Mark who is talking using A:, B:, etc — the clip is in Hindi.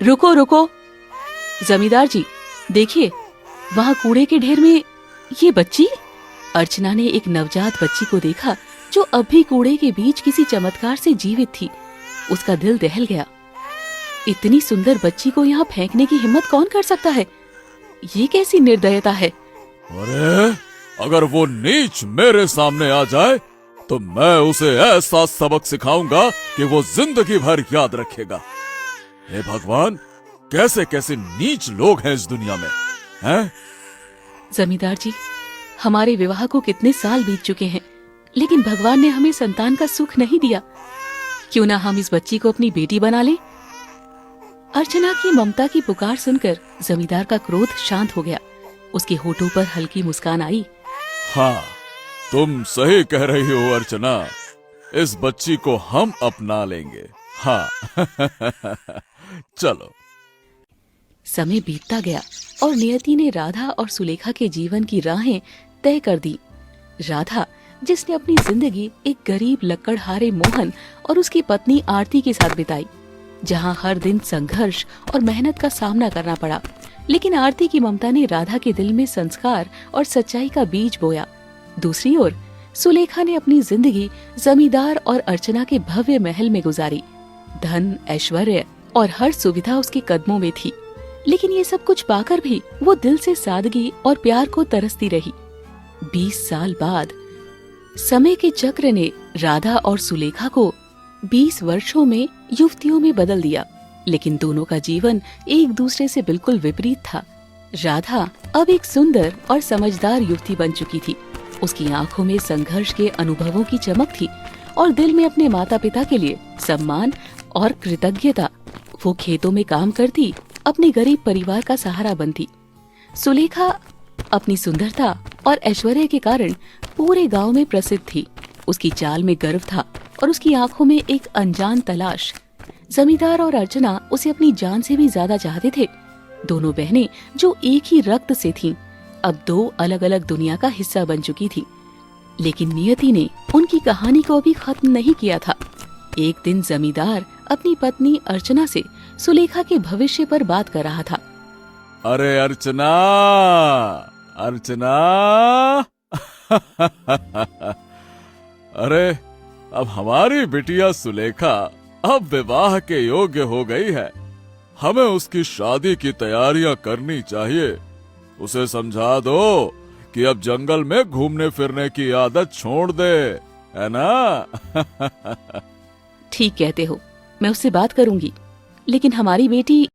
A: रुको रुको, जमींदार जी, देखिए वहाँ कूड़े के ढेर में ये बच्ची। अर्चना ने एक नवजात बच्ची को देखा जो अब भी कूड़े के बीच किसी चमत्कार से जीवित थी। उसका दिल दहल गया। इतनी सुंदर बच्ची को यहाँ फेंकने की हिम्मत कौन कर सकता है? ये कैसी निर्दयता है?
B: अरे अगर वो नीच मेरे सामने आ जाए तो मैं उसे ऐसा सबक सिखाऊंगा कि वो जिंदगी भर याद रखेगा। हे भगवान, कैसे कैसे नीच लोग हैं इस दुनिया में, हैं?
A: जमींदार जी, हमारे विवाह को कितने साल बीत चुके हैं, लेकिन भगवान ने हमें संतान का सुख नहीं दिया। क्यों ना हम इस बच्ची को अपनी बेटी बना लें? अर्चना की ममता की पुकार सुनकर जमींदार का क्रोध शांत हो गया। उसके होठों पर हल्की मुस्कान आई।
B: हाँ, तुम सही कह रही हो अर्चना, इस बच्ची को हम अपना लेंगे। हाँ चलो।
A: समय बीतता गया और नियति ने राधा और सुलेखा के जीवन की राहें तय कर दी। राधा, जिसने अपनी जिंदगी एक गरीब लक्कड़हारे मोहन और उसकी पत्नी आरती के साथ बिताई, जहां हर दिन संघर्ष और मेहनत का सामना करना पड़ा, लेकिन आरती की ममता ने राधा के दिल में संस्कार और सच्चाई का बीज बोया। दूसरी ओर सुलेखा ने अपनी जिंदगी जमींदार और अर्चना के भव्य महल में गुजारी। धन, ऐश्वर्य और हर सुविधा उसके कदमों में थी, लेकिन ये सब कुछ पाकर भी वो दिल से सादगी और प्यार को तरसती रही। 20 साल बाद समय के चक्र ने राधा और सुलेखा को 20 वर्षों में युवतियों में बदल दिया, लेकिन दोनों का जीवन एक दूसरे से बिल्कुल विपरीत था। राधा अब एक सुंदर और समझदार युवती बन चुकी थी। उसकी आंखों में संघर्ष के अनुभवों की चमक थी और दिल में अपने माता पिता के लिए सम्मान और कृतज्ञता। वो खेतों में काम करती, अपने गरीब परिवार का सहारा बनती। सुलेखा अपनी सुंदरता और ऐश्वर्य के कारण पूरे गांव में प्रसिद्ध थी। उसकी चाल में गर्व था और उसकी आंखों में एक अनजान तलाश। जमींदार और अर्चना उसे अपनी जान से भी ज्यादा चाहते थे। दोनों बहनें जो एक ही रक्त से थीं, अब 2 अलग अलग दुनिया का हिस्सा बन चुकी थी। लेकिन नियति ने उनकी कहानी को अभी खत्म नहीं किया था। एक दिन जमींदार अपनी पत्नी अर्चना से सुलेखा के भविष्य पर बात कर रहा था।
B: अरे अर्चना, अर्चना अरे अब हमारी बिटिया सुलेखा अब विवाह के योग्य हो गई है। हमें उसकी शादी की तैयारियां करनी चाहिए। उसे समझा दो कि अब जंगल में घूमने फिरने की आदत छोड़ दे, है ना?
A: ठीक कहते हो, मैं उससे बात करूंगी, लेकिन हमारी बेटी